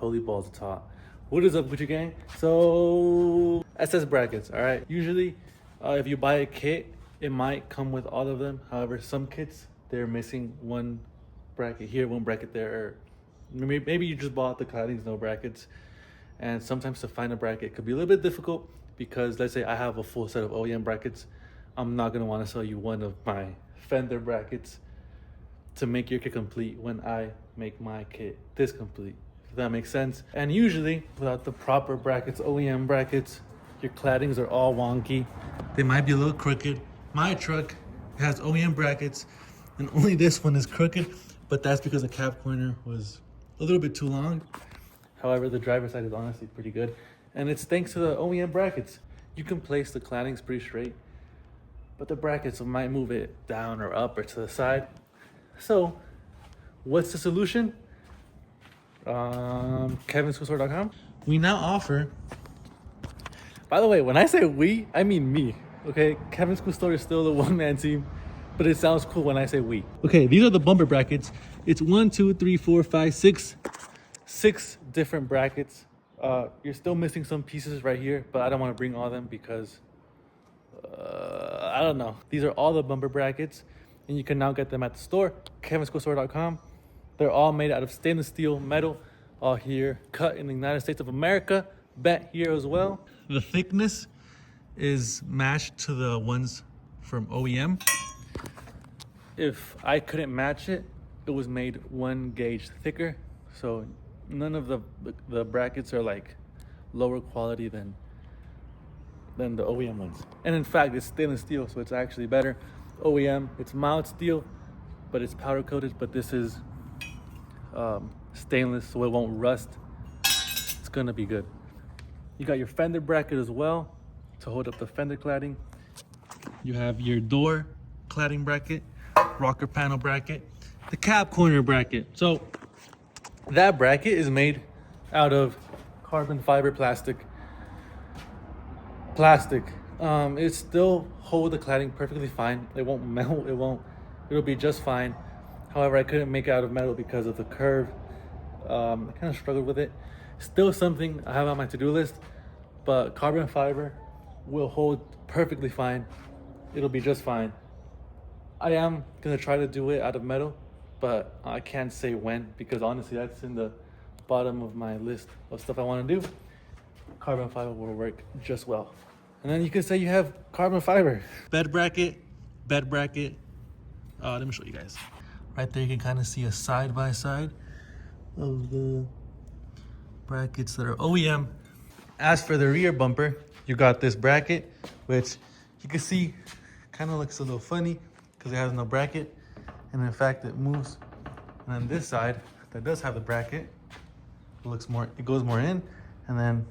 holy balls are taught. What is up, Gucci gang? So SS brackets, all right. Usually, if you buy a kit, it might come with all of them. However, some kits they're missing one bracket here, one bracket there. Or maybe you just bought the claddings, no brackets. And sometimes to find a bracket could be a little bit difficult because let's say I have a full set of OEM brackets. I'm not gonna want to sell you one of my fender brackets to make your kit complete when I make my kit this complete, if that makes sense. And usually without the proper brackets, OEM brackets, your claddings are all wonky. They might be a little crooked. My truck has OEM brackets and only this one is crooked, but that's because the cap corner was a little bit too long. However, the driver's side is honestly pretty good, and it's thanks to the OEM brackets. You can place the claddings pretty straight, but the brackets might move it down or up or to the side. So, what's the solution? KevinSchoolStore.com. We now offer. By the way, when I say we, I mean me. Okay, Kevin School Store is still a one-man team, but it sounds cool when I say we. Okay, these are the bumper brackets. It's 1, 2, 3, 4, 5, 6. 6 different brackets. You're still missing some pieces right here, but I don't want to bring all of them because I don't know. These are all the bumper brackets, and you can now get them at the store, KevinSchoolStore.com. They're all made out of stainless steel metal, all here, cut in the United States of America, bent here as well. The thickness is matched to the ones from OEM. If I couldn't match it, it was made 1 gauge thicker, so none of the brackets are like lower quality than the OEM ones. And in fact, it's stainless steel, so it's actually better. OEM, it's mild steel, but it's powder coated, but this is stainless, so it won't rust. It's gonna be good. You got your fender bracket as well to hold up the fender cladding. You have your door cladding bracket, rocker panel bracket, the cab corner bracket. So that bracket is made out of carbon fiber plastic. It still hold the cladding perfectly fine. It won't melt, it'll be just fine. However, I couldn't make it out of metal because of the curve. I kind of struggled with it. Still something I have on my to-do list, but carbon fiber will hold perfectly fine. It'll be just fine. I am gonna try to do it out of metal, but I can't say when because honestly that's in the bottom of my list of stuff I want to do. Carbon fiber will work just well. And then you can say you have carbon fiber. Bed bracket. Let me show you guys. Right there you can kind of see a side by side of the brackets that are OEM. As for the rear bumper, you got this bracket, which you can see kind of looks a little funny because it has no bracket. And in fact, it moves. And then this side that does have the bracket, it goes more in. And then,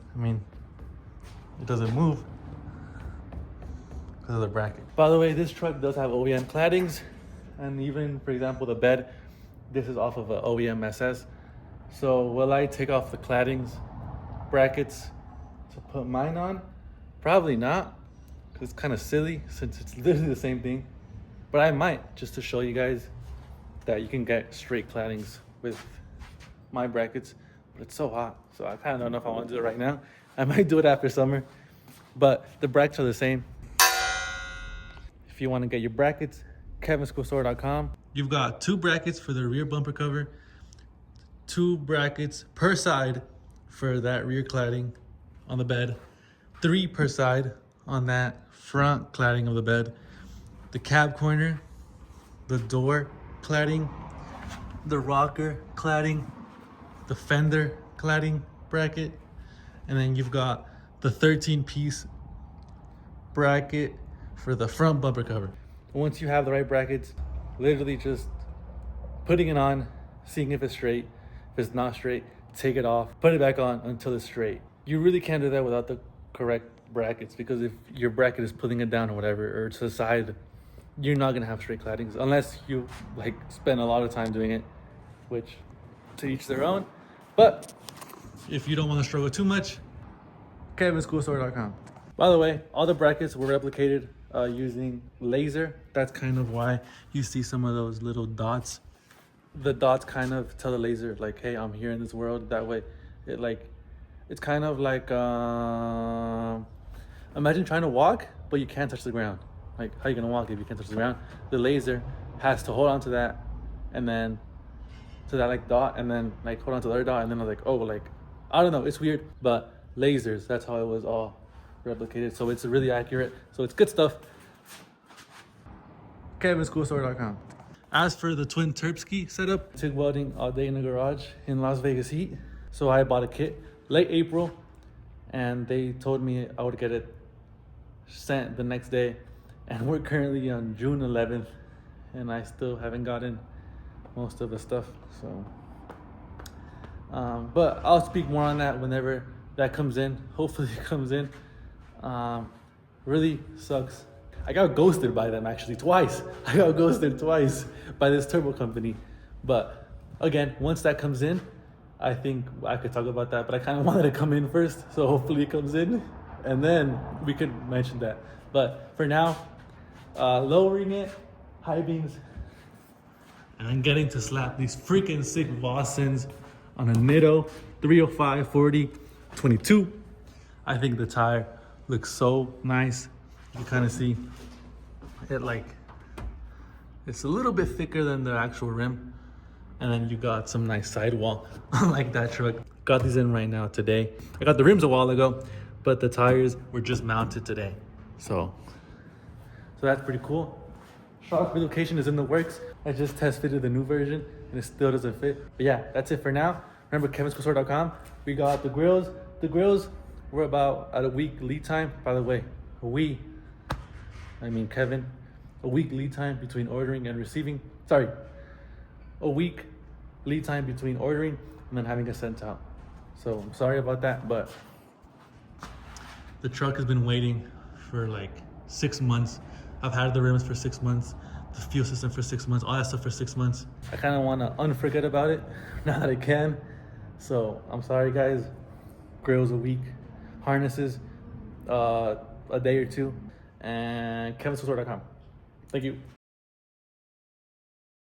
it doesn't move because of the bracket. By the way, this truck does have OEM claddings. And even, for example, the bed, this is off of an OEM SS. So will I take off the claddings brackets to put mine on? Probably not, because it's kind of silly since it's literally the same thing. But I might, just to show you guys that you can get straight claddings with my brackets. But it's so hot, so I kind of don't know if I want to do it right now. I might do it after summer, but the brackets are the same. If you want to get your brackets, KevinSchoolStore.com. You've got 2 brackets for the rear bumper cover, 2 brackets per side for that rear cladding on the bed, 3 per side on that front cladding of the bed, the cab corner, the door cladding, the rocker cladding, the fender cladding bracket, and then you've got the 13-piece bracket for the front bumper cover. Once you have the right brackets, literally just putting it on, seeing if it's straight. If it's not straight, take it off, put it back on until it's straight. You really can't do that without the correct brackets, because if your bracket is pulling it down or whatever, or to the side, you're not gonna have straight claddings unless you spend a lot of time doing it, which to each their own. But if you don't want to struggle too much, KevinSchoolStore.com. By the way, all the brackets were replicated using laser. That's kind of why you see some of those little dots. The dots kind of tell the laser like, hey, I'm here in this world. That way It's kind of like imagine trying to walk, but you can't touch the ground. Like, how you gonna walk if you can't touch the ground? The laser has to hold on to that, and then to that like dot, and then like hold on to the other dot, and then I was like, oh, like I don't know, it's weird, but lasers. That's how it was all replicated. So it's really accurate. So it's good stuff. KevinSchoolStore.com. As for the twin Terpski setup, TIG welding all day in the garage in Las Vegas heat. So I bought a kit late April, and they told me I would get it sent the next day. And we're currently on June 11th, and I still haven't gotten most of the stuff. So, but I'll speak more on that whenever that comes in. Hopefully it comes in. Really sucks. I got ghosted by them actually twice. I got ghosted twice by this turbo company. But again, once that comes in, I think I could talk about that. But I kind of wanted to come in first, so hopefully it comes in, and then we could mention that. But for now, lowering it, high beams, and I'm getting to slap these freaking sick Vossens on a Nitto 305 40 22. I think the tire looks so nice. You kind of see it, like it's a little bit thicker than the actual rim, and then you got some nice sidewall like that truck. Got these in right now today. I got the rims a while ago, but the tires were just mounted today. So that's pretty cool. Shock relocation is in the works. I just test fitted the new version and it still doesn't fit. But yeah, that's it for now. Remember, KevinSchoolStore.com. We got the grills. The grills were about at a week lead time. By the way, Kevin, a week lead time between ordering and receiving. Sorry, a week lead time between ordering and then having it sent out. So I'm sorry about that, but the truck has been waiting for like 6 months. I've had the rims for 6 months, the fuel system for 6 months, all that stuff for 6 months. I kind of want to unforget about it now that I can. So I'm sorry, guys. Grills a week, harnesses a day or two, and KevinSchoolStore.com. Thank you.